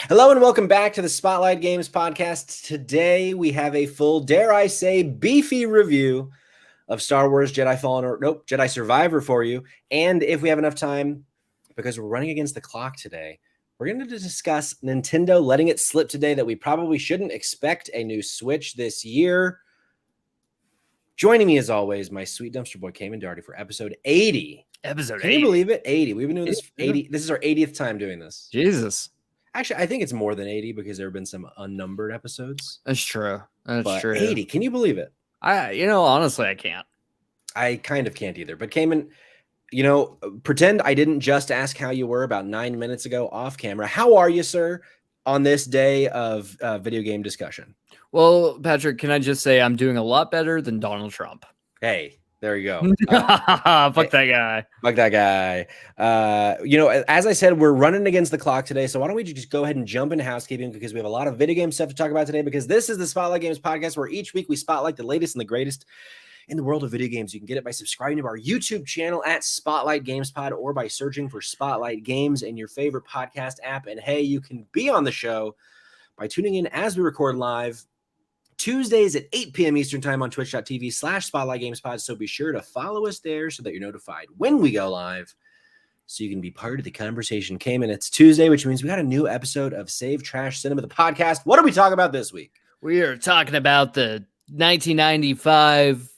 Hello and welcome back to the Spotlight Games podcast. Today we have a full, dare I say, beefy review of Star Wars Jedi Survivor for you. And if we have enough time, because we're running against the clock today, we're going to discuss Nintendo letting it slip today that we probably shouldn't expect a new Switch this year. Joining me as always, my sweet dumpster boy Cayman Darty for episode 80. Episode 80. Can you believe it? 80. We've been doing this 80. This is our 80th time doing this. Jesus. Actually, I think it's more than 80 because there have been some unnumbered episodes. That's true. That's true. 80. Can you believe it? Honestly, I can't. I kind of can't either. But Cayman, pretend I didn't just ask how you were about 9 minutes ago off camera. How are you, sir, on this day of video game discussion? Well, Patrick, can I just say I'm doing a lot better than Donald Trump? Hey, there you go. Fuck that guy. Fuck that guy. As I said, we're running against the clock today. So why don't we just go ahead and jump into housekeeping because we have a lot of video game stuff to talk about today because this is the Spotlight Games podcast where each week we spotlight the latest and the greatest in the world of video games. You can get it by subscribing to our YouTube channel at Spotlight Games Pod or by searching for Spotlight Games in your favorite podcast app. And hey, you can be on the show by tuning in as we record live Tuesdays at 8 p.m. Eastern time on twitch.tv/Spotlight Games Pod. So be sure to follow us there so that you're notified when we go live so you can be part of the conversation. Cayman, it's Tuesday, which means we got a new episode of Save Trash Cinema, the podcast. What are we talking about this week? We are talking about the 1995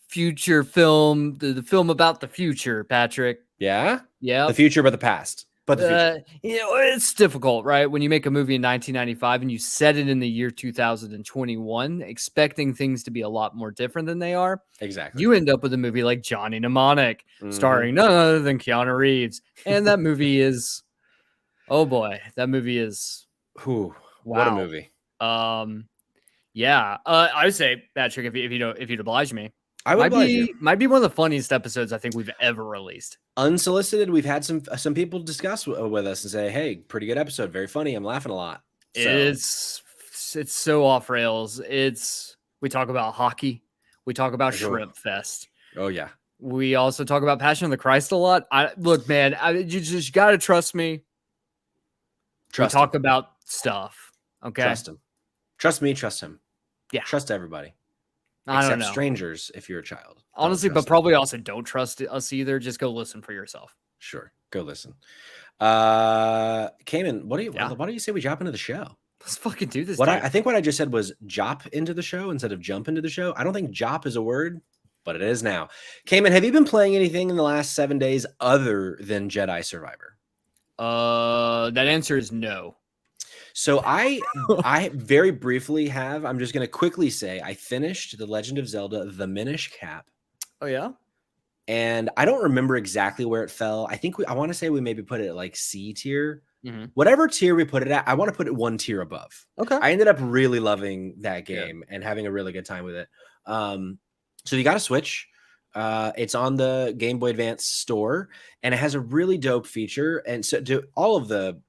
future film, the film about the future, Patrick. Yeah? Yeah. The future, but the past. But the future. It's difficult, right? When you make a movie in 1995 and you set it in the year 2021, expecting things to be a lot more different than they are. Exactly. You end up with a movie like Johnny Mnemonic, starring none other than Keanu Reeves. And that movie is, oh boy, that movie is, wow. What a movie. Yeah. I would say, Patrick, if you'd oblige me, I would might be one of the funniest episodes I think we've ever released. Unsolicited, we've had some people discuss with us and say, "Hey, pretty good episode, very funny. I'm laughing a lot." So. It's so off rails. We talk about hockey, we talk about Shrimp Fest. Oh yeah. We also talk about Passion of the Christ a lot. Look, man, you just gotta trust me. Talk about stuff. Okay. Trust him. Trust me. Trust him. Yeah. Trust everybody. I don't know. Strangers if you're a child. Honestly, but probably also don't trust us either. Just go listen for yourself. Sure. Go listen. Cayman, why do you say we jump into the show? Let's fucking do this. I think what I just said was jop into the show instead of jump into the show. I don't think jop is a word, but it is now. Cayman, have you been playing anything in the last 7 days other than Jedi Survivor? That answer is no. So I very briefly have. I'm just going to quickly say I finished The Legend of Zelda: The Minish Cap. Oh yeah, and I don't remember exactly where it fell. I think I want to say we maybe put it at like C tier. Whatever tier we put it at, I want to put it one tier above. Okay. I ended up really loving that game and having a really good time with it. So you got to Switch. It's on the Game Boy Advance store, and it has a really dope feature. And so to all of the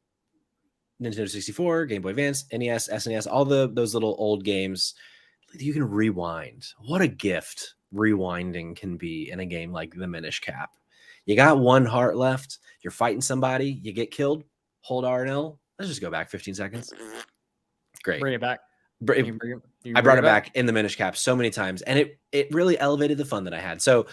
Nintendo 64, Game Boy Advance, NES, SNES, all those little old games, you can rewind. What a gift rewinding can be in a game like The Minish Cap. You got one heart left. You're fighting somebody. You get killed. Hold R and L. Let's just go back 15 seconds. Great. Bring it back. I brought it back in The Minish Cap so many times, and it really elevated the fun that I had. So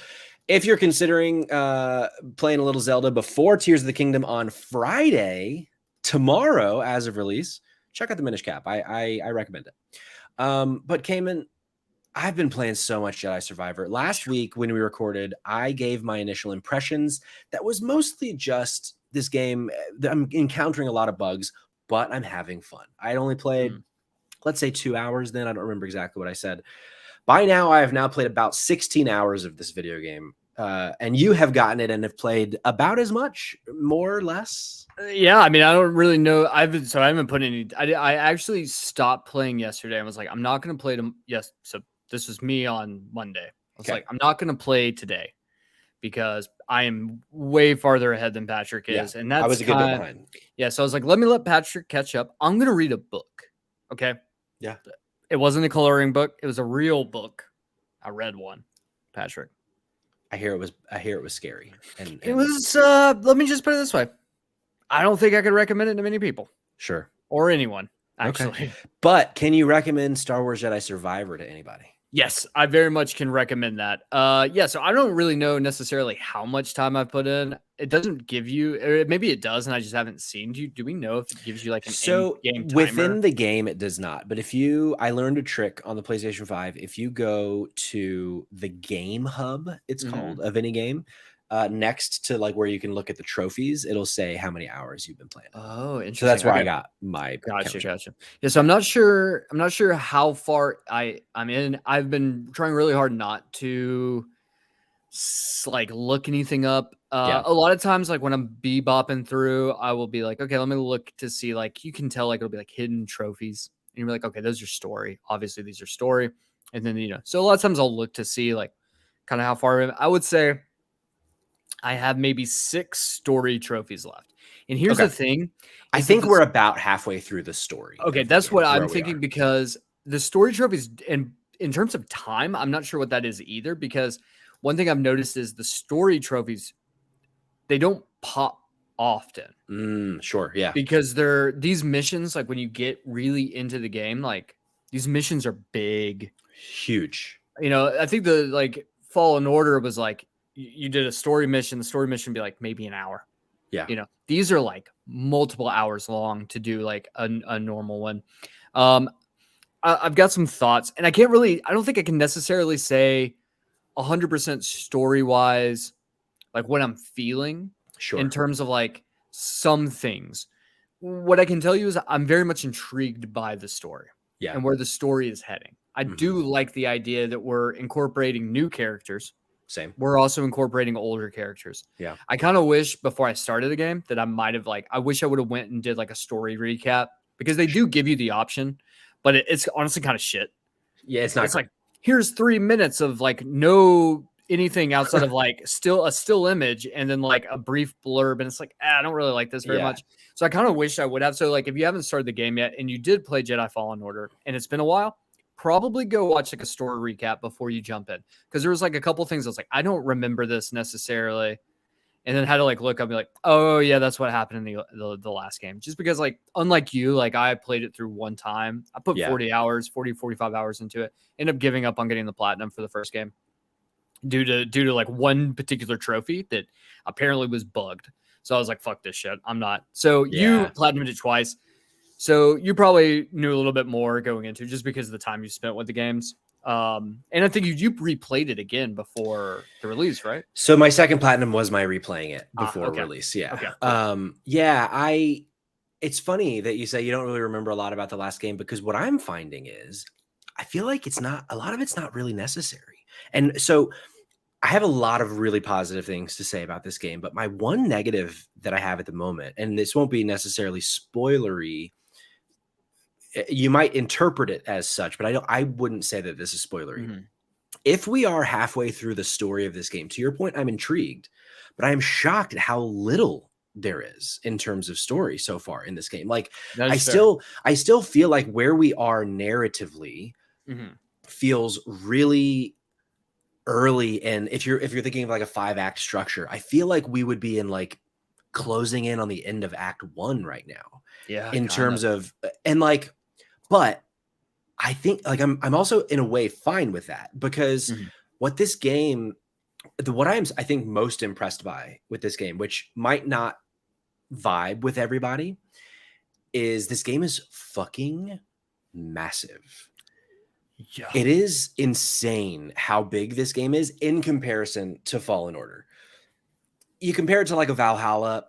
if you're considering playing a little Zelda before Tears of the Kingdom on Friday, tomorrow as of release, check out The Minish Cap. I recommend it. But Cayman, I've been playing so much Jedi Survivor. Last week when we recorded, I gave my initial impressions. That was mostly just this game. I'm encountering a lot of bugs, but I'm having fun. I only played, let's say 2 hours then. I don't remember exactly what I said. By now, I have now played about 16 hours of this video game. And you have gotten it and have played about as much, more or less. Yeah, I mean, I don't really know. I haven't put any. I actually stopped playing yesterday. I was like, I'm not going to play them. Yes, so this was me on Monday. I was like, I'm not going to play today because I am way farther ahead than Patrick is, and that's I was a good bit behind. Yeah, so I was like, let me let Patrick catch up. I'm going to read a book. Okay. Yeah. It wasn't a coloring book. It was a real book. I read one, Patrick. I hear it was scary. And it was, let me just put it this way. I don't think I could recommend it to many people. Sure. or anyone, actually. Okay. But can you recommend Star Wars Jedi Survivor to anybody? Yes, I very much can recommend that. Yeah, so I don't really know necessarily how much time I've put in. It doesn't give you, or maybe it does, and I just haven't seen you. Do we know if it gives you like an So in-game within timer? the game, it does not. But I learned a trick on the PlayStation 5. If you go to the game hub, it's called, of any game, next to like where you can look at the trophies, it'll say how many hours you've been playing it. Oh, So that's interesting. where I Okay. got my Gotcha, counter. gotcha. Yeah, so I'm not sure. I'm not sure how far I'm in. I've been trying really hard not to like look anything up. Yeah. A lot of times, like when I'm bebopping through, I will be like, okay, let me look to see. Like you can tell, like it'll be like hidden trophies, and you're like, okay, those are story. Obviously, these are story, and then so a lot of times I'll look to see like kind of how far. I would say I have maybe 6 story trophies left. And here's Okay. the thing: I is that think we're about halfway through the story okay, of the that's game, what is I'm where we thinking are. because the story trophies and in terms of time, I'm not sure what that is either because one thing I've noticed is the story trophies, they don't pop often Sure. Yeah. because these missions, like when you get really into the game, like these missions are big. Huge. I think the like Fallen Order was like you did a story mission, the story mission would be like maybe an hour. Yeah. These are like multiple hours long to do like a normal one. Um, I've got some thoughts, and I don't think I can necessarily say 100% story wise, like what I'm feeling in Sure. terms of like some things. What I can tell you is I'm very much intrigued by the story Yeah. and where the story is heading. I do like the idea that we're incorporating new characters. Same. We're also incorporating older characters. Yeah. I kind of wish before I started the game that I might have I wish I would have went and did like a story recap because they do give you the option, but it's honestly kind of shit. Yeah. It's not It's like here's 3 minutes of like no anything outside of like a still image and then like a brief blurb, and it's like I don't really like this very much. So I kind of wish I would have. So like if you haven't started the game yet and you did play Jedi Fallen Order and it's been a while, probably go watch like a story recap before you jump in because there was like a couple things I was like I don't remember this necessarily, and then had to like look up and be like, oh yeah, that's what happened in the last game. Just because like unlike you, like I played it through one time. I put 45 hours into it. Ended up giving up on getting the platinum for the first game due to like one particular trophy that apparently was bugged. So I was like, fuck this shit. I'm not. So you platinumed it twice. So you probably knew a little bit more going into just because of the time you spent with the games. And I think you replayed it again before the release, right? So my second platinum was my replaying it before Okay. release. Yeah. Okay, cool. It's funny that you say you don't really remember a lot about the last game because what I'm finding is I feel like a lot of it's not really necessary. And so I have a lot of really positive things to say about this game, but my one negative that I have at the moment, and this won't be necessarily spoilery, you might interpret it as such, but I wouldn't say that this is spoilery. Mhm. If we are halfway through the story of this game, to your point, I'm intrigued, but I am shocked at how little there is in terms of story so far in this game. Like I still feel like where we are narratively feels really early. And if you're thinking of like a 5-act structure, I feel like we would be in like closing in on the end of Act 1 right now. Yeah. In terms of and like, but I think like I'm also in a way fine with that because what this game, what I think most impressed by with this game, which might not vibe with everybody, is this game is fucking massive. Yeah. It is insane how big this game is in comparison to Fallen Order. You compare it to like a Valhalla,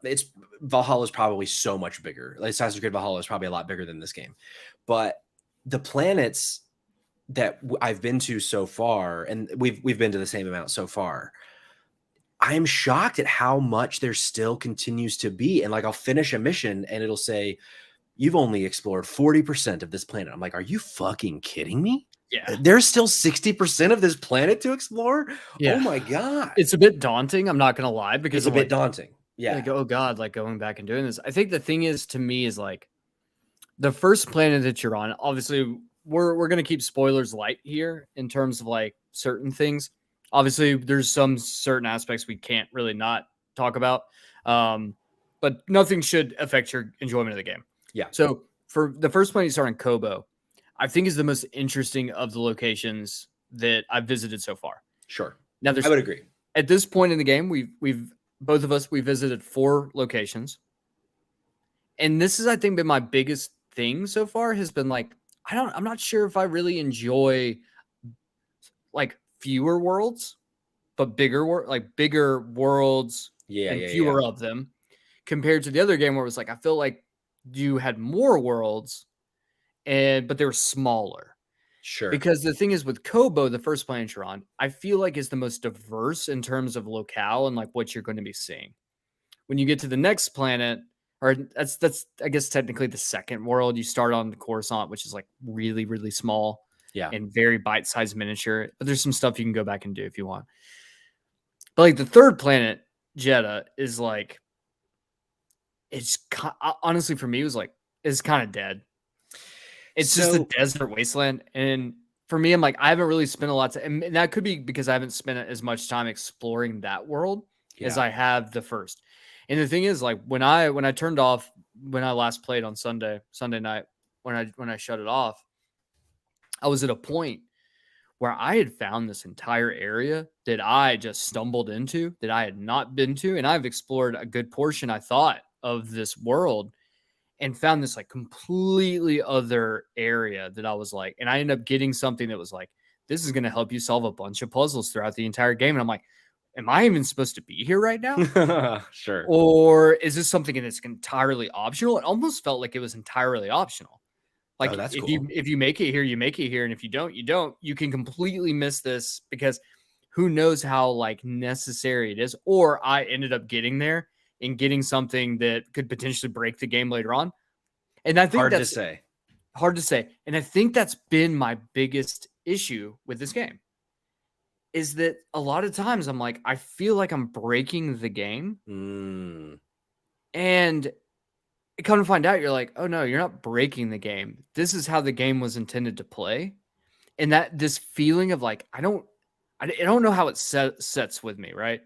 Valhalla is probably so much bigger. Like Assassin's Creed Valhalla is probably a lot bigger than this game. But the planets that I've been to so far, and we've been to the same amount so far, I am shocked at how much there still continues to be. And like I'll finish a mission and it'll say, you've only explored 40% of this planet. I'm like, are you fucking kidding me? Yeah. There's still 60% of this planet to explore. Yeah. Oh my God. It's a bit daunting. I'm not going to lie because It's a bit daunting. Yeah. Like, oh God, like going back and doing this. I think the thing is to me is like the first planet that you're on, obviously we're going to keep spoilers light here in terms of like certain things. Obviously there's some certain aspects we can't really not talk about. But nothing should affect your enjoyment of the game. Yeah. So for the first planet you start on Kobo, I think is the most interesting of the locations that I've visited so far. Sure. Now, I would agree. At this point in the game, we've both of us, we visited 4 locations. And this has, I think, been my biggest thing so far has been like, I'm not sure if I really enjoy like fewer worlds, but bigger worlds and fewer of them compared to the other game where it was like, I feel like you had more worlds but they were smaller. Sure. Because the thing is with Kobo, the first planet you're on, I feel like is the most diverse in terms of locale and like what you're going to be seeing. When you get to the next planet, or that's I guess technically the second world, you start on the Coruscant, which is like really, really small and very bite-sized miniature. But there's some stuff you can go back and do if you want. But like the third planet, Jeddah, is like honestly for me, it was like it's kind of dead. It's just a desert wasteland. And for me, I'm like, I haven't really spent a lot of time. And that could be because I haven't spent as much time exploring that world as I have the first. And the thing is, like, when I turned off, when I last played on Sunday night, when I shut it off, I was at a point where I had found this entire area that I just stumbled into that I had not been to. And I've explored a good portion, I thought, of this world and found this like completely other area that I was like, and I ended up getting something that was like, this is going to help you solve a bunch of puzzles throughout the entire game. And I'm like, am I even supposed to be here right now? Sure. Or is this something that's entirely optional? It almost felt like it was entirely optional. Like that's if cool. you make it here, you make it here. And if you don't, you don't. You can completely miss this because who knows how like necessary it is. Or I ended up getting there and getting something that could potentially break the game later on. And I think that's hard to say. And I think that's been my biggest issue with this game is that a lot of times I'm like, I feel like I'm breaking the game. And come to find out, you're like, oh no, you're not breaking the game. This is how the game was intended to play. And that this feeling of like, I don't know how it sets with me, right?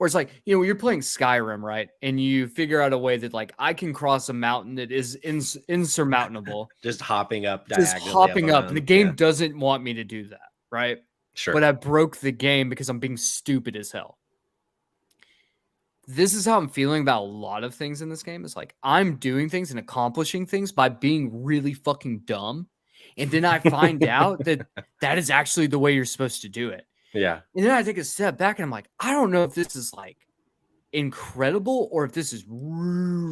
Or it's like, you know, you're playing Skyrim, right? And you figure out a way that like I can cross a mountain that is insurmountable. Just hopping up diagonally. Just hopping up. And the game doesn't want me to do that, right? Sure. But I broke the game because I'm being stupid as hell. This is how I'm feeling about a lot of things in this game. It's like I'm doing things and accomplishing things by being really fucking dumb. And then I find out that that is actually the way you're supposed to do it. Yeah. And then I take a step back and I'm like, I don't know if this is like incredible or if this is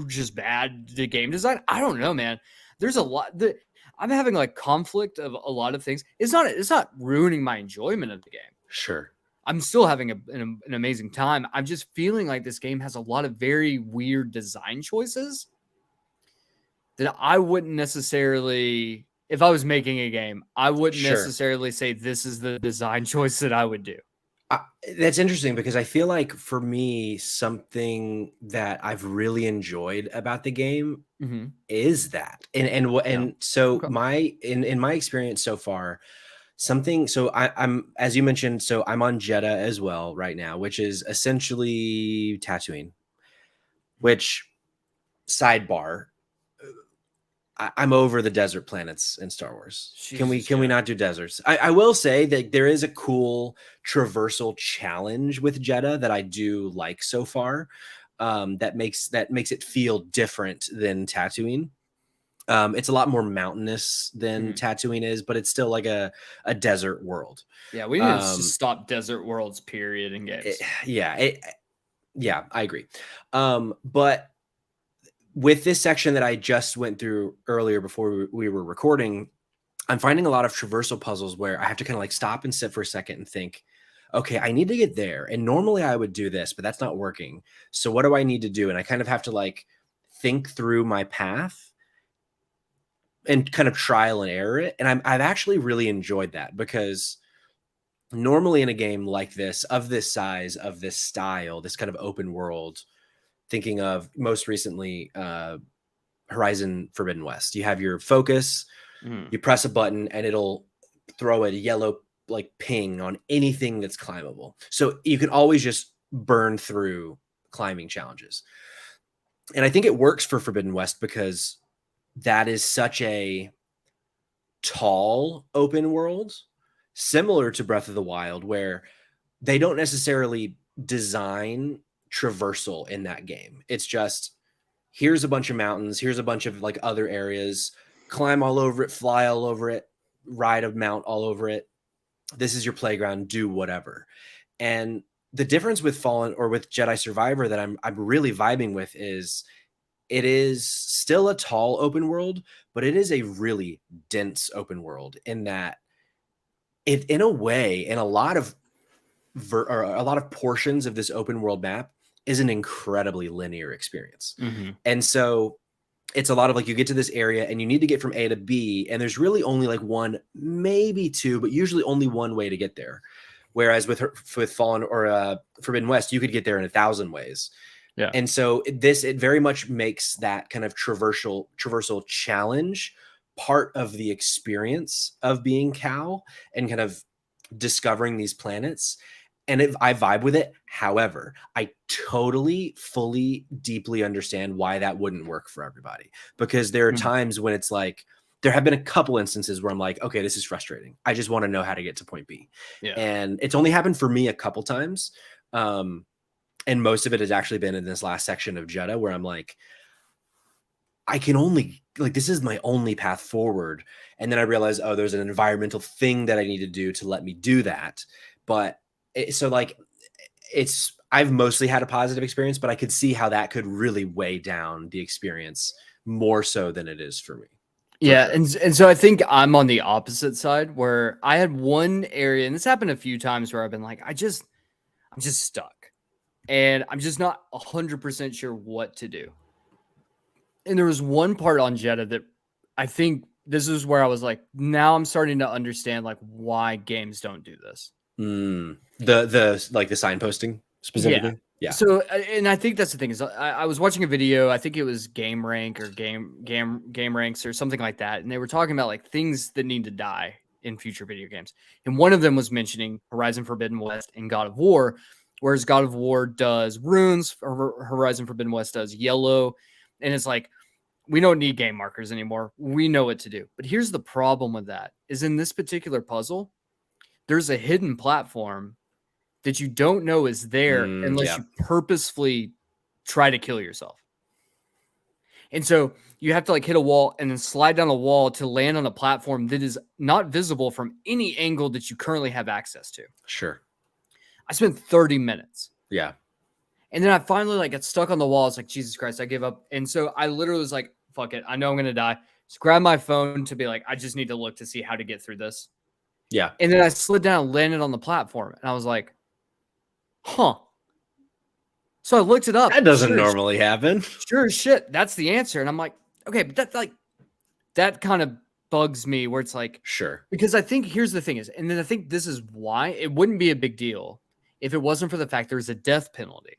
just bad, the game design. I don't know, man. There's a lot that I'm having like conflict of a lot of things. It's not ruining my enjoyment of the game. Sure. I'm still having an amazing time. I'm just feeling like this game has a lot of very weird design choices that I wouldn't necessarily, if I was making a game, I wouldn't necessarily say this is the design choice that I would do. That's interesting because I feel like for me, something that I've really enjoyed about the game is that, and so in my experience so far, I'm as you mentioned, so I'm on Jeddah as well right now, which is essentially Tatooine. Which sidebar? I'm over the desert planets in Star Wars. Jesus, can we not do deserts? I will say that there is a cool traversal challenge with Jeddah that I do like so far. That makes it feel different than Tatooine. It's a lot more mountainous than Tatooine is, but it's still like a desert world. Yeah, we need to just stop desert worlds, period, in games. Yeah, I agree. But with this section that I just went through earlier before we were recording, I'm finding a lot of traversal puzzles where I have to kind of like stop and sit for a second and think, okay, I need to get there. And normally I would do this, but that's not working. So what do I need to do? And I kind of have to like think through my path and kind of trial and error it. And I've actually really enjoyed that because normally in a game like this, of this size, of this style, this kind of open world, thinking of most recently Horizon Forbidden West, you have your focus, you press a button and it'll throw a yellow like ping on anything that's climbable. So you can always just burn through climbing challenges. And I think it works for Forbidden West because that is such a tall open world, similar to Breath of the Wild, where they don't necessarily design traversal in that game. It's just, here's a bunch of mountains, here's a bunch of like other areas, climb all over it, fly all over it, ride a mount all over it. This is your playground, do whatever. And the difference with Fallen or with Jedi Survivor that I'm really vibing with is it is still a tall open world, but it is a really dense open world in that it, in a way, in a lot of or a lot of portions of this open world map is an incredibly linear experience. And so it's a lot of like, you get to this area and you need to get from A to B, and there's really only like one, maybe two, but usually only one way to get there. Whereas with Fallen or Forbidden West, you could get there in 1,000 ways. Yeah. And so it very much makes that kind of traversal challenge part of the experience of being Cal and kind of discovering these planets. And I vibe with it. However, I totally, fully, deeply understand why that wouldn't work for everybody. Because there are times when it's like, there have been a couple instances where I'm like, okay, this is frustrating. I just want to know how to get to point B. Yeah. And it's only happened for me a couple times. And most of it has actually been in this last section of Jeddah where I'm like, I can only, like, this is my only path forward. And then I realize, oh, there's an environmental thing that I need to do to let me do that. But so like, I've mostly had a positive experience, but I could see how that could really weigh down the experience more so than it is for me. Yeah, sure. And so I think I'm on the opposite side where I had one area, and this happened a few times where I've been like, I'm just stuck. And I'm just not 100% sure what to do. And there was one part on Jeddah that I think this is where I was like, now I'm starting to understand like why games don't do this. The like the signposting specifically. Yeah. So, and I think that's the thing is I was watching a video. I think it was Game Rank or Game Ranks or something like that, and they were talking about like things that need to die in future video games. And one of them was mentioning Horizon Forbidden West and God of War, whereas God of War does runes, or Horizon Forbidden West does yellow, and it's like, we don't need game markers anymore. We know what to do. But here's the problem with that is in this particular puzzle, there's a hidden platform that you don't know is there unless you purposefully try to kill yourself. And so you have to like hit a wall and then slide down a wall to land on a platform that is not visible from any angle that you currently have access to. Sure. I spent 30 minutes. Yeah. And then I finally like got stuck on the wall. It's like, Jesus Christ, I give up. And so I literally was like, fuck it. I know I'm going to die. Just grab my phone to be like, I just need to look to see how to get through this. Yeah. And then I slid down and landed on the platform. And I was like, huh. So I looked it up. That doesn't normally happen. Sure as shit. That's the answer. And I'm like, okay, but that's like, that kind of bugs me where it's like, sure. Because I think here's the thing is, and then I think this is why it wouldn't be a big deal if it wasn't for the fact there's a death penalty.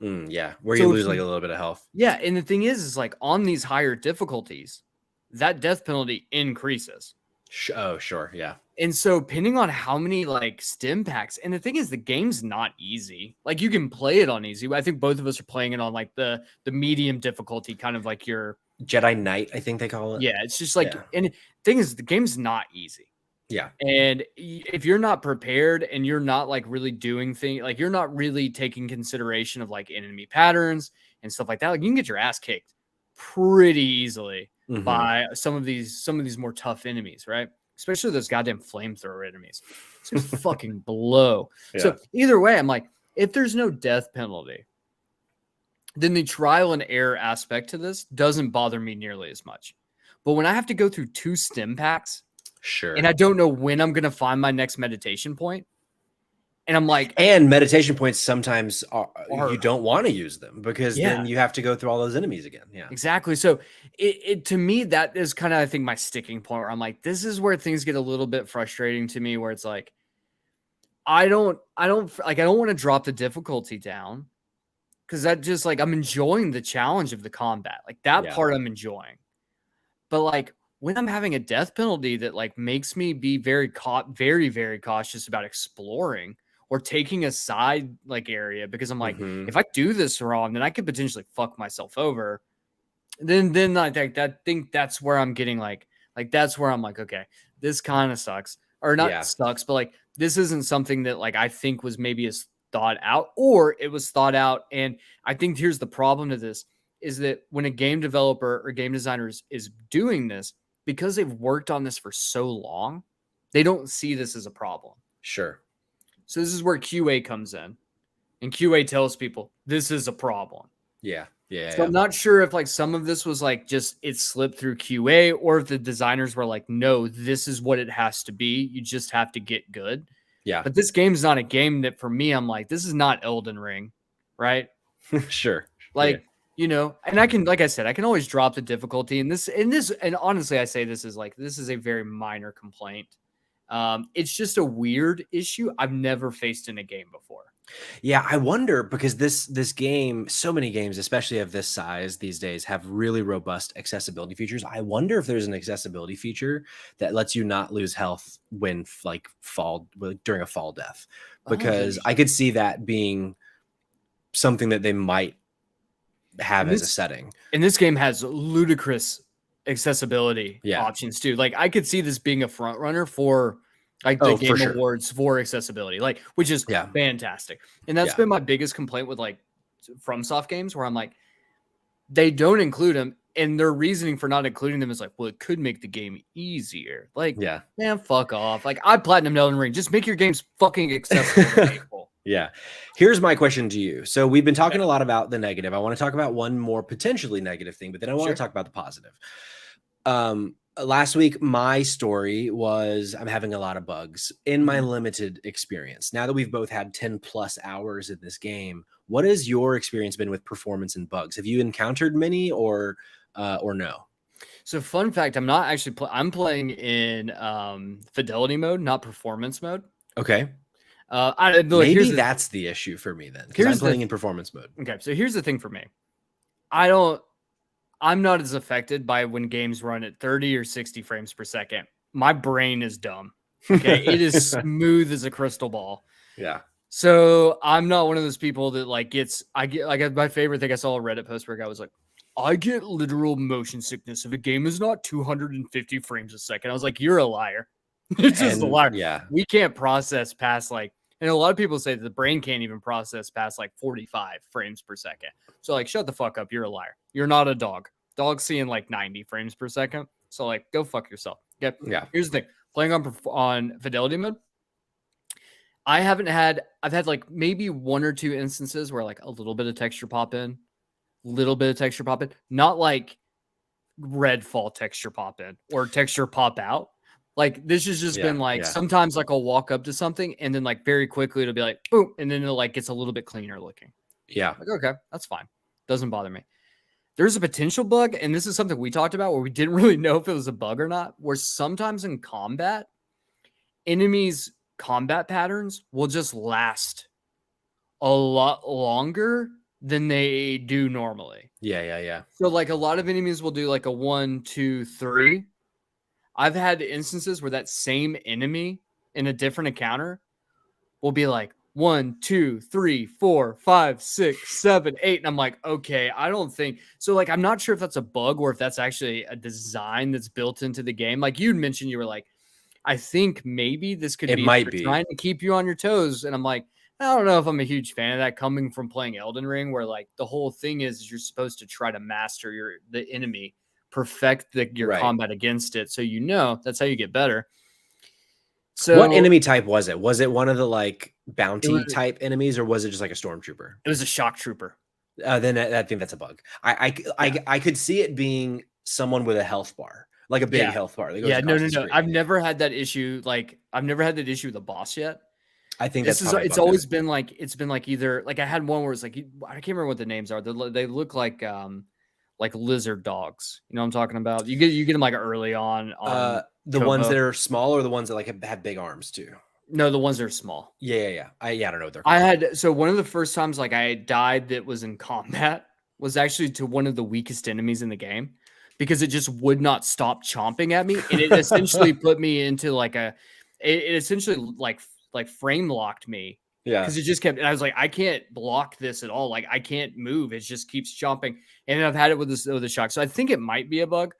Yeah, where you lose like a little bit of health. Yeah, and the thing is like on these higher difficulties, that death penalty increases. Oh, sure, yeah. And so depending on how many like stim packs, and the thing is the game's not easy. Like you can play it on easy. I think both of us are playing it on like the medium difficulty, kind of like your Jedi Knight, I think they call it. Yeah, it's just like, and the thing is the game's not easy. Yeah. And if you're not prepared and you're not like really doing things, like you're not really taking consideration of like enemy patterns and stuff like that, like you can get your ass kicked pretty easily by some of these more tough enemies, right? Especially those goddamn flamethrower enemies. It's gonna fucking blow. Yeah. So either way, I'm like, if there's no death penalty, then the trial and error aspect to this doesn't bother me nearly as much. But when I have to go through 2 stim packs, sure, and I don't know when I'm going to find my next meditation point, and I'm like, and meditation points sometimes you don't want to use them because then you have to go through all those enemies again. Yeah, exactly. So it to me, that is kind of, I think, my sticking point where I'm like, this is where things get a little bit frustrating to me, where it's like, I don't want to drop the difficulty down because that just like, I'm enjoying the challenge of the combat, like that part I'm enjoying. But like when I'm having a death penalty that like makes me be very, very cautious about exploring or taking a side like area, because I'm like, if I do this wrong, then I could potentially fuck myself over. then I think that's where I'm getting like that's where I'm like, okay, this kind of sucks, or not sucks, but like this isn't something that like I think was maybe as thought out, or it was thought out. And I think here's the problem to this is that when a game developer or game designer is doing this, because they've worked on this for so long, they don't see this as a problem. Sure. So this is where QA comes in, and QA tells people this is a problem. Yeah. So I'm not sure if like some of this was like just it slipped through QA, or if the designers were like, no, this is what it has to be. You just have to get good. Yeah. But this game's not a game that for me, I'm like, this is not Elden Ring, right? Sure. Like, you know, and I can, like I said, I can always drop the difficulty and honestly, I say this is a very minor complaint. It's just a weird issue I've never faced in a game before. Yeah, I wonder, because this game, so many games, especially of this size these days, have really robust accessibility features. I wonder if there's an accessibility feature that lets you not lose health when during a fall death, because I could see that being something that they might have as a setting. And this game has ludicrous accessibility options too. Like I could see this being a front runner for like the Game Awards for accessibility, like, which is fantastic. And that's been my biggest complaint with like FromSoft games, where I'm like, they don't include them, and their reasoning for not including them is like, well, it could make the game easier. Like, man, fuck off. Like, I platinum Elden Ring. Just make your games fucking accessible to people. Yeah. Here's my question to you. So we've been talking a lot about the negative. I want to talk about one more potentially negative thing, but then I want to talk about the positive. Last week, my story was I'm having a lot of bugs in my limited experience. Now that we've both had 10 plus hours in this game, what has your experience been with performance and bugs? Have you encountered many or no? So fun fact, I'm not actually I'm playing in fidelity mode, not performance mode. Okay. Maybe that's the issue for me then, because I'm playing in performance mode. Okay, so here's the thing for me. I'm not as affected by when games run at 30 or 60 frames per second. My brain is dumb. Okay. It is smooth as a crystal ball. Yeah. So I'm not one of those people that like my favorite thing, I saw a Reddit post where a guy was like, I get literal motion sickness if a game is not 250 frames a second. I was like, you're a liar. It's just a liar. Yeah. We can't process past like, and a lot of people say that the brain can't even process past like 45 frames per second. So like, shut the fuck up. You're a liar. You're not a dog. Dog's seeing like 90 frames per second. So like, go fuck yourself. Okay. Yeah. Here's the thing. Playing on fidelity mode, I've had like maybe one or two instances where like a little bit of texture pop in, not like Redfall texture pop in or texture pop out. Like this has just been like, sometimes like I'll walk up to something and then like very quickly it'll be like, boom. And then it like gets a little bit cleaner looking. Yeah. Like, okay, that's fine. Doesn't bother me. There's a potential bug, and this is something we talked about where we didn't really know if it was a bug or not, where sometimes in combat, enemies' combat patterns will just last a lot longer than they do normally. Yeah. So like a lot of enemies will do like a 1, 2, 3. I've had instances where that same enemy in a different encounter will be like 1, 2, 3, 4, 5, 6, 7, 8. And I'm like, okay, I don't think so. Like, I'm not sure if that's a bug or if that's actually a design that's built into the game. Like you mentioned, you were like, I think maybe this could be trying to keep you on your toes. And I'm like, I don't know if I'm a huge fan of that coming from playing Elden Ring, where like the whole thing is you're supposed to try to master the enemy, perfect your combat against it. So, that's how you get better. So what enemy type was it? Was it one of the like bounty type enemies, or was it just like a stormtrooper? It was a shock trooper. Then I think that's a bug. I could see it being someone with a health bar, like a big health bar. No. I've never had that issue. Like I've never had that issue with the boss yet. I think it's always been like either like I had one where it's like I can't remember what the names are. They look like lizard dogs. You know what I'm talking about? You get them like early on the Kobo. Ones that are small, or the ones that like have big arms too? No, the ones that are small. Yeah. I don't know what they're called. So one of the first times like I died that was in combat was actually to one of the weakest enemies in the game, because it just would not stop chomping at me, and it essentially put me into like it essentially like frame locked me Yeah. Because it just kept, and I was like, I can't block this at all. Like, I can't move. It just keeps jumping. And then I've had it with the shock. So I think it might be a bug.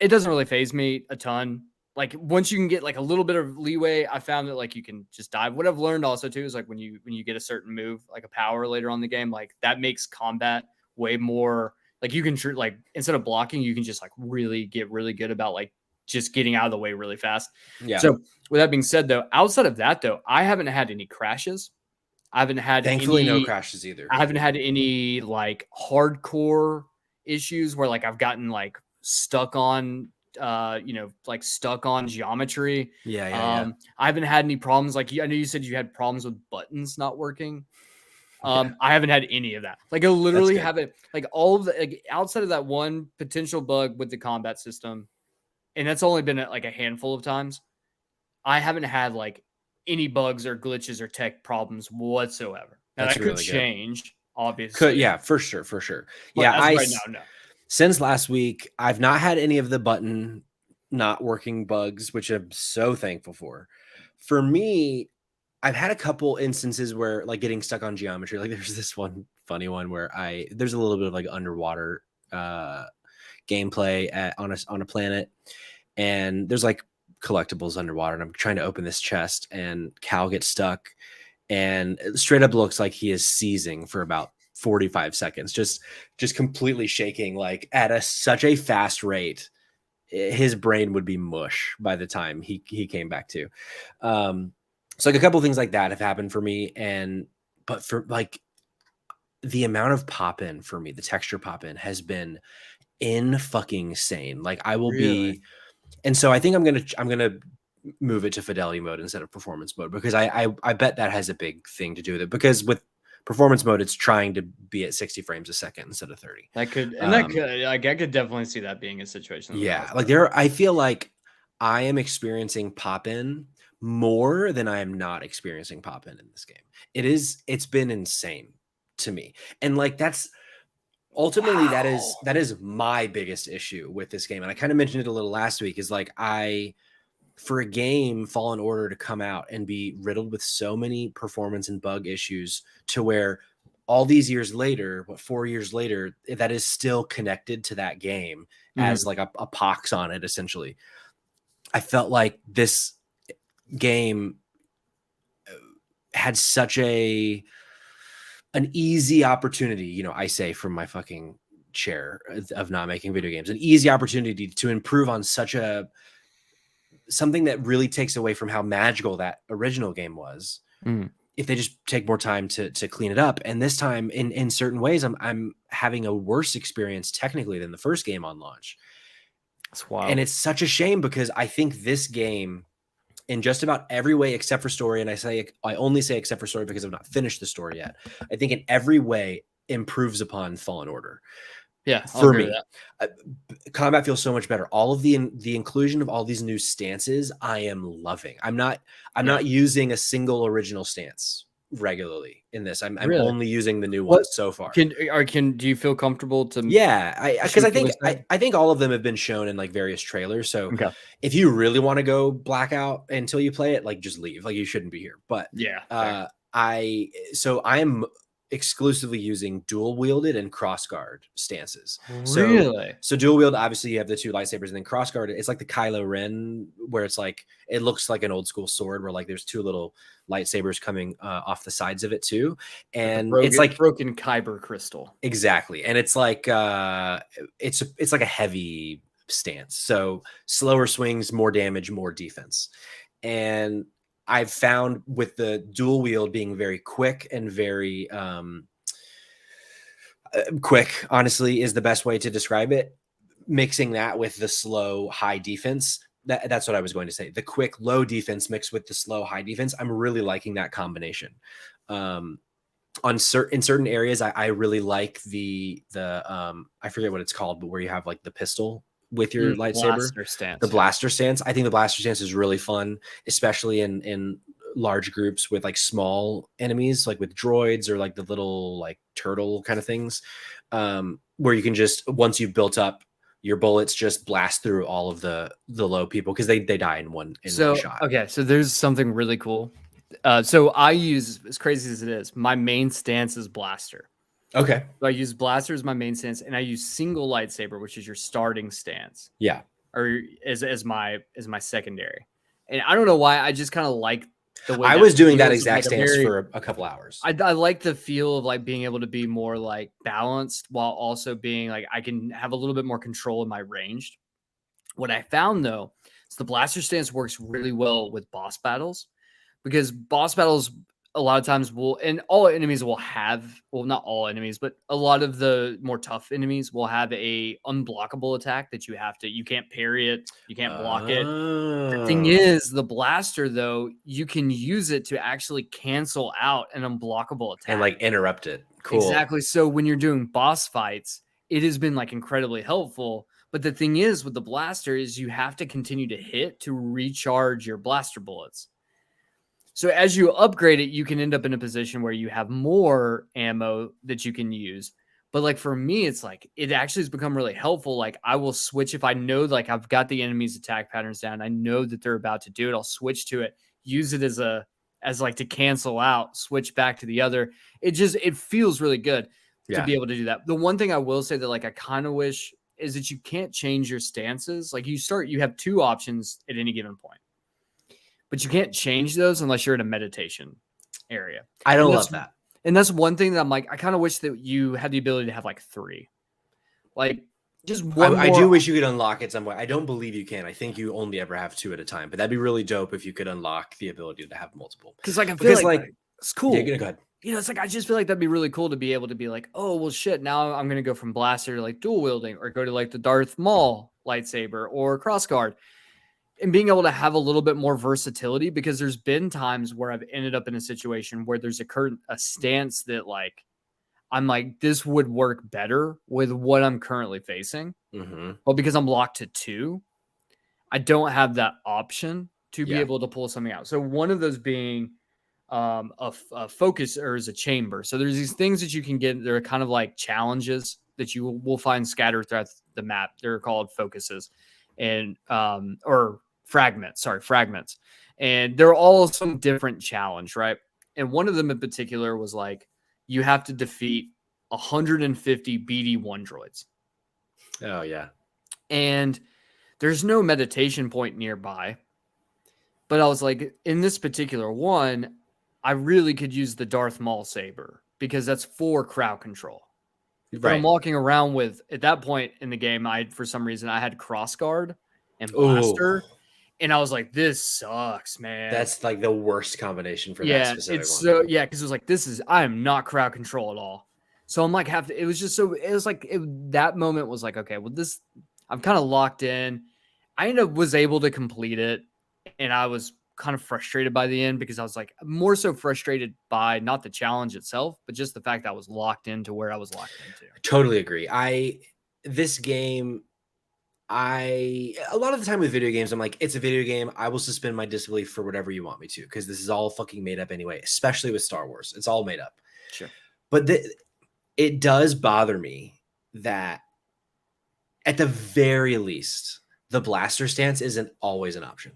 It doesn't really phase me a ton. Like, once you can get like a little bit of leeway, I found that like you can just dive. What I've learned also too is like when you get a certain move, like a power later on in the game, like that makes combat way more like you can like instead of blocking, you can just like really get really good about like just getting out of the way really fast. Yeah. So with that being said, though, outside of that, though, I haven't had any crashes. I haven't had Thankfully, no any. crashes either. I haven't had any like hardcore issues where like I've gotten like stuck on like stuck on geometry. Yeah. I haven't had any problems. Like I know you said you had problems with buttons not working. I haven't had any of that. Like I literally haven't like all of the like, outside of that one potential bug with the combat system, and that's only been like a handful of times. I haven't had like any bugs or glitches or tech problems whatsoever. Now That's that really could good. change, obviously. Yeah, for sure. But Yeah, right now, no. Since last week, I've not had any of the button not working bugs, which I'm so thankful for. For me, I've had a couple instances where like getting stuck on geometry. Like there's this one funny one where there's a little bit of like underwater gameplay on a planet, and there's like collectibles underwater, and I'm trying to open this chest, and Cal gets stuck, and it straight up looks like he is seizing for about 45 seconds, just completely shaking, like at such a fast rate. His brain would be mush by the time he came back to. So like a couple things like that have happened for me, but for like the amount of pop in for me, the texture pop in has been in fucking insane. Like I will be, and so I think I'm gonna move it to fidelity mode instead of performance mode, because I bet that has a big thing to do with it, because with performance mode it's trying to be at 60 frames a second instead of 30. That could like I could definitely see that being a situation. Yeah, like I feel like I am experiencing pop in more than I am not experiencing pop in this game. It's been insane to me, and like that's ultimately that is my biggest issue with this game. And I kind of mentioned it a little last week, is like for a game Fallen Order to come out and be riddled with so many performance and bug issues, to where all these years later, 4 years later, that is still connected to that game as like a pox on it, essentially. I felt like this game had such an easy opportunity, I say from my fucking chair of not making video games, an easy opportunity to improve on something that really takes away from how magical that original game was. If they just take more time to clean it up. And this time in certain ways, I'm having a worse experience technically than the first game on launch. That's wild. And it's such a shame, because I think this game, in just about every way except for story, and I only say except for story because I've not finished the story yet, I think in every way improves upon Fallen Order. Yeah, for me, combat feels so much better. All of the inclusion of all these new stances, I am loving. I'm not using a single original stance regularly in this. I'm only using the new ones so far. Do you feel comfortable to? Yeah, because I think all of them have been shown in like various trailers. So if you really want to go blackout until you play it, like just leave. Like you shouldn't be here. But yeah, I am exclusively using dual wielded and cross guard stances. Really? So dual wield, obviously you have the two lightsabers, and then cross guard, it's like the Kylo Ren, where it's like it looks like an old school sword, where like there's two little lightsabers coming off the sides of it too, and it's like broken kyber crystal. Exactly, and it's like it's like a heavy stance, so slower swings, more damage, more defense. And I've found with the dual wield being very quick and very quick, honestly, is the best way to describe it. Mixing that with the slow high defense, that's what I was going to say. The quick low defense mixed with the slow high defense. I'm really liking that combination. In certain areas, I really like the I forget what it's called, but where you have like the pistol with your lightsaber, the blaster stance. I think the blaster stance is really fun, especially in large groups with like small enemies, like with droids or like the little like turtle kind of things, where you can just, once you've built up your bullets, just blast through all of the low people, because they die in one shot. Okay, so there's something really cool So I use, as crazy as it is, my main stance is blaster. Okay. So I use blaster as my main stance, and I use single lightsaber, which is your starting stance. Yeah. Or as my secondary. And I don't know why, I just kind of like the way I that was doing that feels, exact like stance for a couple hours. I like the feel of like being able to be more like balanced while also being like I can have a little bit more control in my ranged. What I found though is the blaster stance works really well with boss battles, because boss battles a lot of times will, and all enemies will have, well, not all enemies, but a lot of the more tough enemies will have a unblockable attack that you can't parry it, you can't block it. The thing is, the blaster though, you can use it to actually cancel out an unblockable attack and like interrupt it. Cool. Exactly. So when you're doing boss fights, it has been like incredibly helpful. But the thing is with the blaster is you have to continue to hit to recharge your blaster bullets. So as you upgrade it, you can end up in a position where you have more ammo that you can use. But like for me, it's like it actually has become really helpful. Like I will switch if I know like I've got the enemy's attack patterns down. I know that they're about to do it. I'll switch to it, use it as like to cancel out, switch back to the other. It feels really good to be able to do that. The one thing I will say that like I kind of wish is that you can't change your stances. Like you have two options at any given point, but you can't change those unless you're in a meditation area. I don't love that. And that's one thing that I'm like, I kind of wish that you had the ability to have like three, like just one. I do wish you could unlock it some way. I don't believe you can. I think you only ever have two at a time, but that'd be really dope if you could unlock the ability to have multiple. Because like I feel like it's cool. Yeah, go ahead. You know, it's like I just feel like that'd be really cool to be able to be like, oh well, shit. Now I'm gonna go from blaster to like dual wielding, or go to like the Darth Maul lightsaber or crossguard, and being able to have a little bit more versatility. Because there's been times where I've ended up in a situation where there's a stance that like I'm like, this would work better with what I'm currently facing. Mm-hmm. But because I'm locked to two, I don't have that option to be able to pull something out. So one of those being a focus, or is a chamber. So there's these things that you can get. They're kind of like challenges that you will find scattered throughout the map. They're called focuses and or fragments. Sorry, fragments. And they're all some different challenge, right? And one of them in particular was like, you have to defeat 150 BD1 droids. Oh, yeah. And there's no meditation point nearby. But I was like, in this particular one, I really could use the Darth Maul saber because that's for crowd control. Right. But I'm walking around with, at that point in the game, for some reason, I had crossguard and blaster. Ooh. And I was like, this sucks, man. That's like the worst combination for that specific one. So, yeah, because it was like, I am not crowd control at all. So I'm like, that moment was like, okay, well, I'm kind of locked in. I was able to complete it. And I was kind of frustrated by the end because I was like more so frustrated by not the challenge itself, but just the fact that I was locked into where I was locked into. I totally agree. A lot of the time with video games, I'm like, it's a video game. I will suspend my disbelief for whatever you want me to, because this is all fucking made up anyway, especially with Star Wars. It's all made up. Sure. But it does bother me that at the very least, the blaster stance isn't always an option.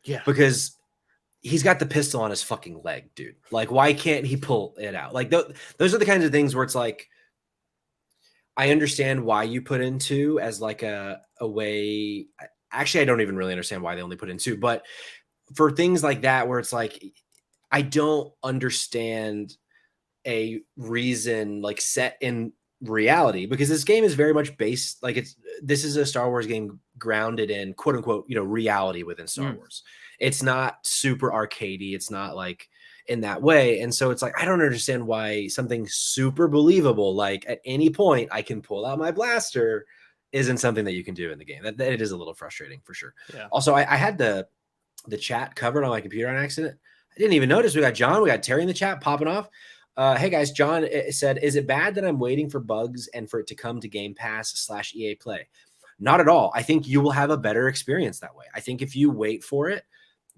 Yeah. Because he's got the pistol on his fucking leg, dude. Like, why can't he pull it out? Like, those are the kinds of things where it's like, I understand why you put in two as like a way. Actually, I don't even really understand why they only put in two. But for things like that, where it's like, I don't understand a reason like set in reality, because this game is very much based, like this is a Star Wars game grounded in quote unquote, reality within Star Wars. It's not super arcadey. It's not like in that way. And so it's like, I don't understand why something super believable, like at any point I can pull out my blaster, isn't something that you can do in the game. That it is a little frustrating for sure. Yeah. Also, I had the chat covered on my computer on accident. I didn't even notice. We got John, we got Terry in the chat popping off. Hey guys, John said, is it bad that I'm waiting for bugs and for it to come to Game Pass / EA Play? Not at all. I think you will have a better experience that way. I think if you wait for it,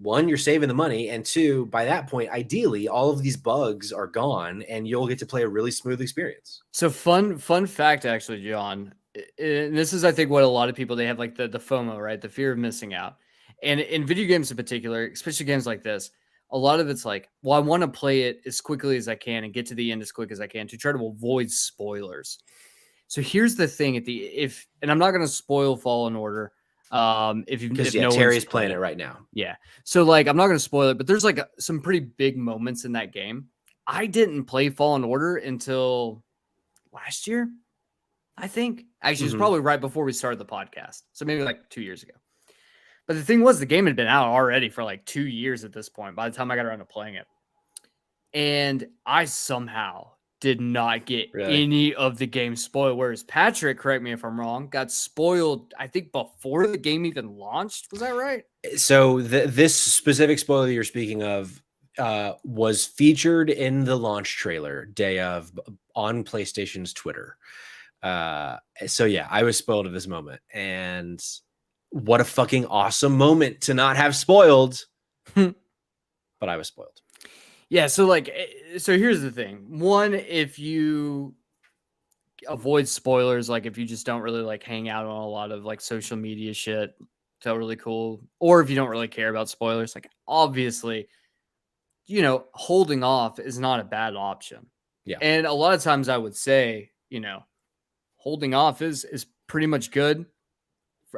one, you're saving the money, and two, by that point, ideally, all of these bugs are gone, and you'll get to play a really smooth experience. So fun fact, actually, John. And this is, I think, what a lot of people, they have like the FOMO, right? The fear of missing out. And in video games in particular, especially games like this, a lot of it's like, well, I want to play it as quickly as I can and get to the end as quick as I can to try to avoid spoilers. So here's the thing and I'm not going to spoil Fallen Order. If no Terry's one's playing it right now. Yeah. So like, I'm not going to spoil it, but there's like some pretty big moments in that game. I didn't play Fallen Order until last year, I think. Actually, it was probably right before we started the podcast. So maybe like 2 years ago. But the thing was, the game had been out already for like 2 years at this point by the time I got around to playing it. And I somehow did not get any of the game spoiled. Whereas Patrick, correct me if I'm wrong, got spoiled, I think, before the game even launched. Was that right? So this specific spoiler you're speaking of was featured in the launch trailer day of on PlayStation's Twitter. So yeah, I was spoiled at this moment, and what a fucking awesome moment to not have spoiled. But I was spoiled. Yeah, so here's the thing. One, if you avoid spoilers, like if you just don't really like hang out on a lot of like social media shit, totally cool. Or if you don't really care about spoilers, like obviously, holding off is not a bad option. Yeah. And a lot of times I would say, holding off is pretty much good.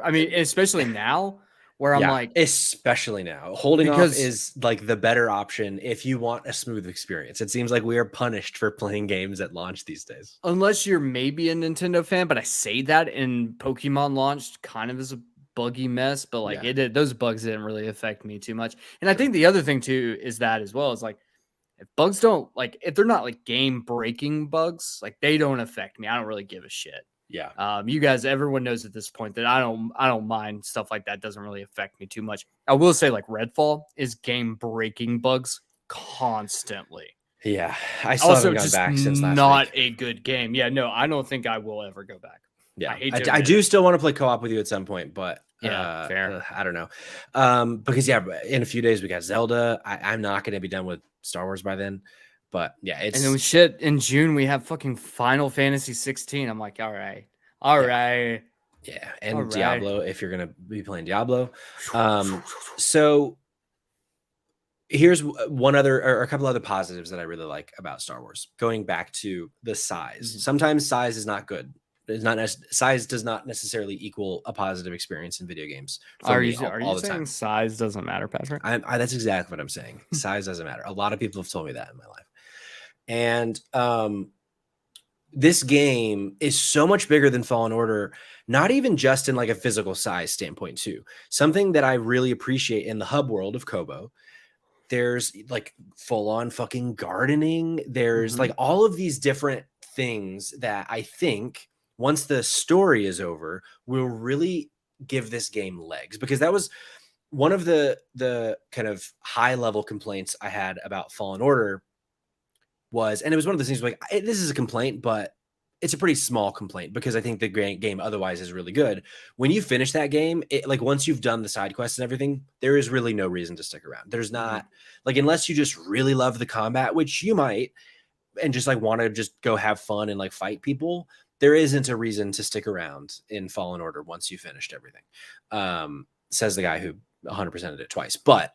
I mean, especially now where I'm like, especially now, holding off is like the better option if you want a smooth experience. It seems like we are punished for playing games at launch these days. Unless you're maybe a Nintendo fan, but I say that, and Pokemon launched kind of as a buggy mess, but like those bugs didn't really affect me too much. And I think the other thing too is that as well is like, if bugs don't if they're not like game breaking bugs, like they don't affect me. I don't really give a shit. Yeah. You guys, everyone knows at this point that I don't mind stuff like that. Doesn't really affect me too much. I will say like Redfall is game breaking bugs constantly. Yeah. I still haven't gone back since last week. Not a good game. Yeah, no, I don't think I will ever go back. Yeah. I do still want to play co-op with you at some point, but fair. I don't know. Because in a few days we got Zelda. I'm not going to be done with Star Wars by then. But yeah, and then in June we have fucking Final Fantasy 16. I'm like, all right. Yeah, and Diablo if you're gonna be playing Diablo. So here's one other or a couple other positives that I really like about Star Wars. Going back to the size, sometimes size is not good. Size does not necessarily equal a positive experience in video games. Are you saying size doesn't matter, Patrick? That's exactly what I'm saying. Size doesn't matter. A lot of people have told me that in my life. And this game is so much bigger than Fallen Order, not even just in like a physical size standpoint too. Something that I really appreciate in the hub world of Kobo, there's like full on fucking gardening. There's like all of these different things that I think once the story is over will really give this game legs, because that was one of the kind of high level complaints I had about Fallen Order and it was one of those things like, this is a complaint, but it's a pretty small complaint because I think the game otherwise is really good. When you finish that game, once you've done the side quests and everything, there is really no reason to stick around. There's not unless you just really love the combat, which you might, and just want to just go have fun and fight people, there isn't a reason to stick around in Fallen Order once you finished everything. Says the guy who 100%ed it twice, but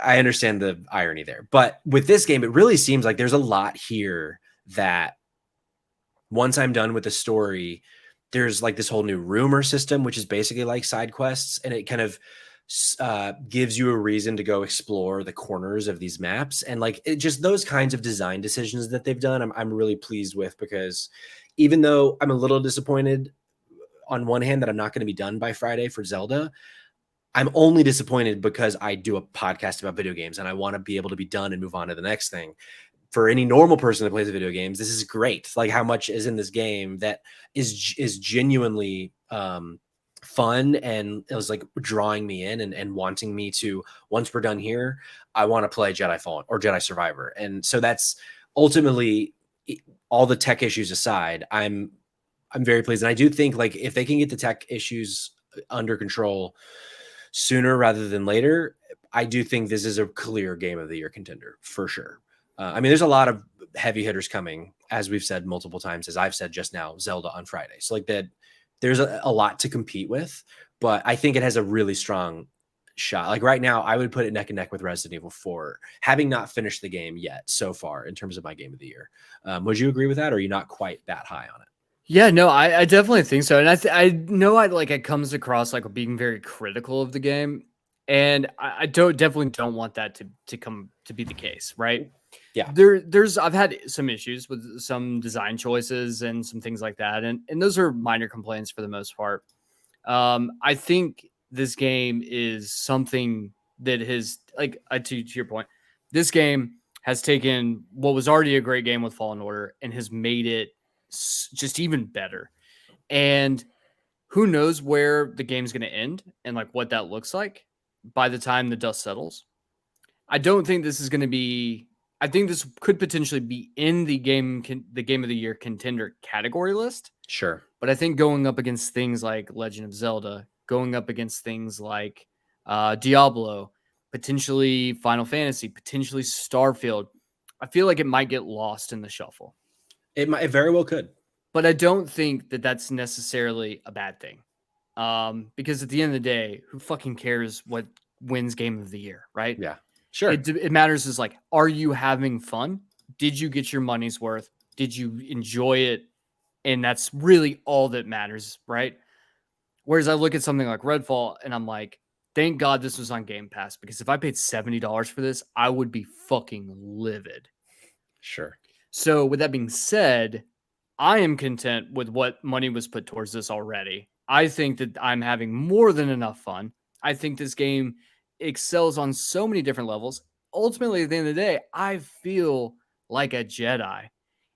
I understand the irony there. But with this game, it really seems like there's a lot here that once I'm done with the story, there's this whole new rumor system, which is basically like side quests. And it kind of gives you a reason to go explore the corners of these maps. And just those kinds of design decisions that they've done, I'm really pleased with, because even though I'm a little disappointed on one hand that I'm not going to be done by Friday for Zelda, I'm only disappointed because I do a podcast about video games and I want to be able to be done and move on to the next thing. For any normal person that plays video games, this is great. Like how much is in this game that is genuinely fun, and it was drawing me in and wanting me to, once we're done here, I want to play Jedi Fallen or Jedi Survivor. And so that's ultimately, all the tech issues aside, I'm very pleased. And I do think if they can get the tech issues under control sooner rather than later, I do think this is a clear game of the year contender for sure. I mean, there's a lot of heavy hitters coming, as we've said multiple times, as I've said just now, Zelda on Friday. So that there's a lot to compete with, but I think it has a really strong shot. Like right now, I would put it neck and neck with Resident Evil 4, having not finished the game yet so far in terms of my game of the year. Would you agree with that, or are you not quite that high on it? Yeah, no, I definitely think so. And I know it comes across like being very critical of the game. And I definitely don't want that to come to be the case, right? Yeah. I've had some issues with some design choices and some things like that. And those are minor complaints for the most part. I think this game is something that has to your point, this game has taken what was already a great game with Fallen Order and has made it just even better. And who knows where the game's going to end and like what that looks like by the time the dust settles. I don't think this is going to be. I think this could potentially be in the game of the year contender category list. Sure. But I think going up against things like Legend of Zelda, going up against things like Diablo, potentially Final Fantasy, potentially Starfield, I feel like it might get lost in the shuffle. It very well could. But I don't think that that's necessarily a bad thing. Because at the end of the day, who fucking cares what wins game of the year, right? Yeah, sure. It matters is like, are you having fun? Did you get your money's worth? Did you enjoy it? And that's really all that matters, right? Whereas I look at something like Redfall and I'm like, thank God this was on Game Pass, because if I paid $70 for this, I would be fucking livid. Sure. So with that being said, I am content with what money was put towards this already. I think that I'm having more than enough fun. I think this game excels on so many different levels. Ultimately, at the end of the day, I feel like a Jedi.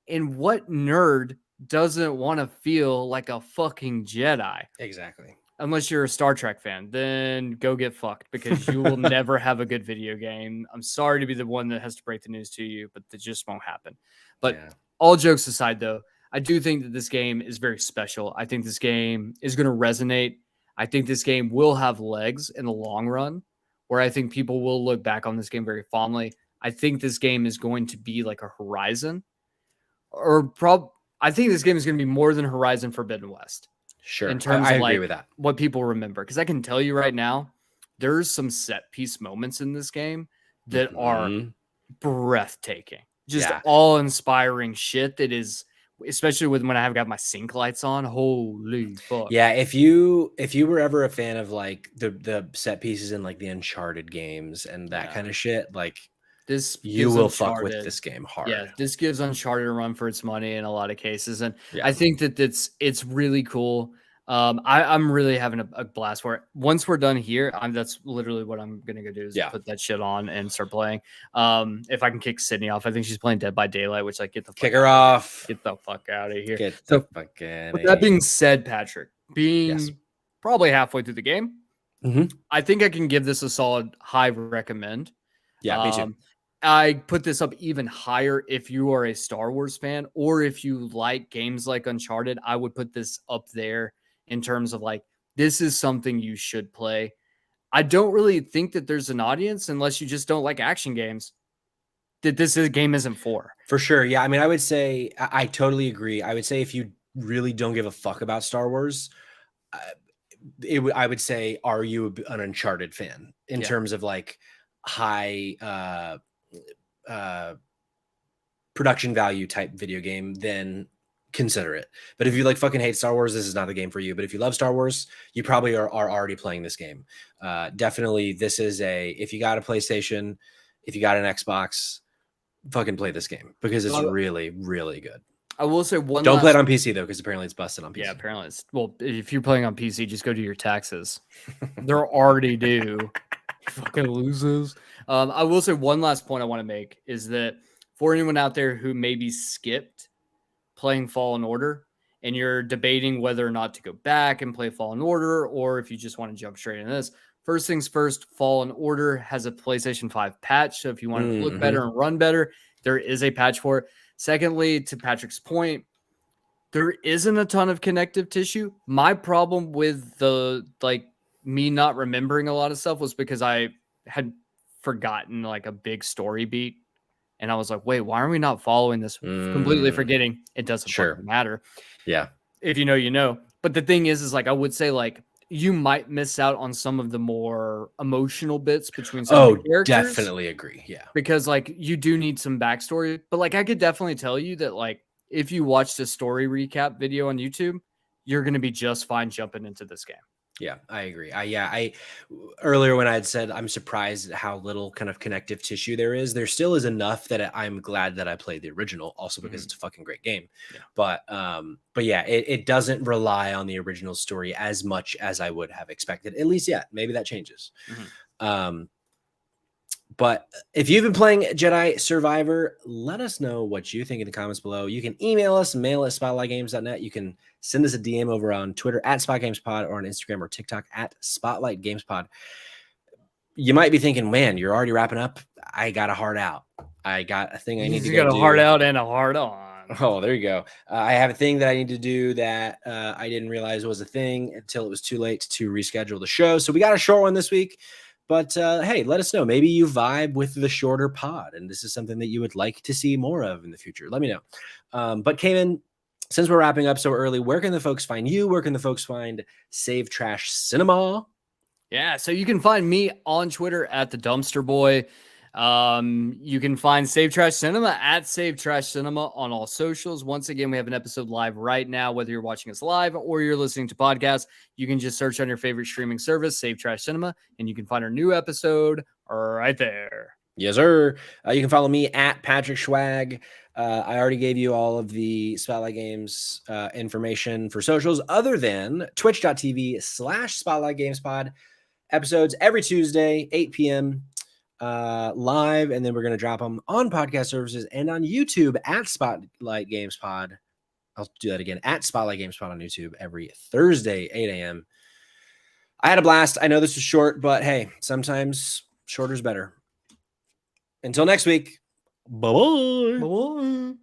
And what nerd doesn't want to feel like a fucking Jedi? Exactly. Unless you're a Star Trek fan, then go get fucked, because you will never have a good video game. I'm sorry to be the one that has to break the news to you, but that just won't happen. But all jokes aside, though, I do think that this game is very special. I think this game is going to resonate. I think this game will have legs in the long run, where I think people will look back on this game very fondly. I think this game is going to be like a Horizon, I think this game is going to be more than Horizon Forbidden West. Sure. In terms I of agree with that. What people remember. Because I can tell you right now, there's some set piece moments in this game that are breathtaking. Just awe-inspiring shit that is, especially when I have got my sync lights on. Holy fuck. Yeah, if you were ever a fan of like the set pieces in like the Uncharted games and that kind of shit, like this you will fuck with this game hard. Yeah, this gives Uncharted a run for its money in a lot of cases, and I think that it's really cool. I'm really having a blast for it. Once we're done here, that's literally what I'm gonna go do is put that shit on and start playing. If I can kick Sydney off, I think she's playing Dead by Daylight, which like kick her off, get the fuck out of here. Get the fuck out. With that being said, Patrick, being probably halfway through the game, I think I can give this a solid high recommend. Yeah, me too. I put this up even higher if you are a Star Wars fan, or if you like games like Uncharted. I would put this up there in terms of like, this is something you should play. I don't really think that there's an audience, unless you just don't like action games, that game isn't for. For sure. Yeah. I mean, I would say, I totally agree. I would say if you really don't give a fuck about Star Wars, I would say, are you an Uncharted fan in terms of like high production value type video game, then consider it. But if you like fucking hate Star Wars, this is not the game for you. But if you love Star Wars, you probably are already playing this game. Definitely, this is if you got a PlayStation, if you got an Xbox, fucking play this game, because it's really, really good. I will say don't play it on PC though, because apparently it's busted on PC. Yeah, apparently it's, well, if you're playing on PC, just go do your taxes. They're already due. Fucking losers. I will say one last point I want to make is that for anyone out there who maybe skipped playing Fallen Order and you're debating whether or not to go back and play Fallen Order, or if you just want to jump straight into this, first things first, Fallen Order has a PlayStation 5 patch. So if you want to look better and run better, there is a patch for it. Secondly, to Patrick's point, there isn't a ton of connective tissue. My problem with me not remembering a lot of stuff was because I had forgotten like a big story beat. And I was like, wait, why are we not following this? Completely forgetting. It doesn't matter. Yeah. If you know, you know. But the thing is like, I would say like you might miss out on some of the more emotional bits between some of the characters. Definitely agree. Yeah. Because like you do need some backstory, but like I could definitely tell you that like if you watched a story recap video on YouTube, you're going to be just fine jumping into this game. Yeah, I agree. I earlier when I had said I'm surprised at how little kind of connective tissue there is. There still is enough that I'm glad that I played the original, also because it's a fucking great game. Yeah. But yeah, it doesn't rely on the original story as much as I would have expected. At least, yeah, maybe that changes. But if you've been playing Jedi Survivor, let us know what you think in the comments below. You can email us, mail at spotlightgames.net. You can send us a DM over on Twitter at SpotGamesPod or on Instagram or TikTok at SpotlightGamesPod. You might be thinking, man, you're already wrapping up. I got a hard out. I got a thing I need to go do. You got a hard out and a hard on. Oh, there you go. I have a thing that I need to do that I didn't realize was a thing until it was too late to reschedule the show. So we got a short one this week. But hey, let us know. Maybe you vibe with the shorter pod, and this is something that you would like to see more of in the future. Let me know. But Cayman, since we're wrapping up so early, where can the folks find you? Where can the folks find Save Trash Cinema? Yeah, so you can find me on Twitter at the Dumpster Boy. You can find Save Trash Cinema at Save Trash Cinema on all socials. Once again, we have an episode live right now, whether you're watching us live or you're listening to podcasts. You can just search on your favorite streaming service, Save Trash Cinema, and you can find our new episode right there. Yes, sir. You can follow me at Patrick Schwag. I already gave you all of the Spotlight Games information for socials, other than twitch.tv/Spotlight Games Pod. Episodes every Tuesday, 8 p.m. Live, and then we're going to drop them on podcast services and on YouTube at Spotlight Games Pod. I'll do that again at Spotlight Games Pod on YouTube every Thursday, 8 a.m. I had a blast. I know this was short, but hey, sometimes shorter is better. Until next week. Bye-bye. Bye-bye.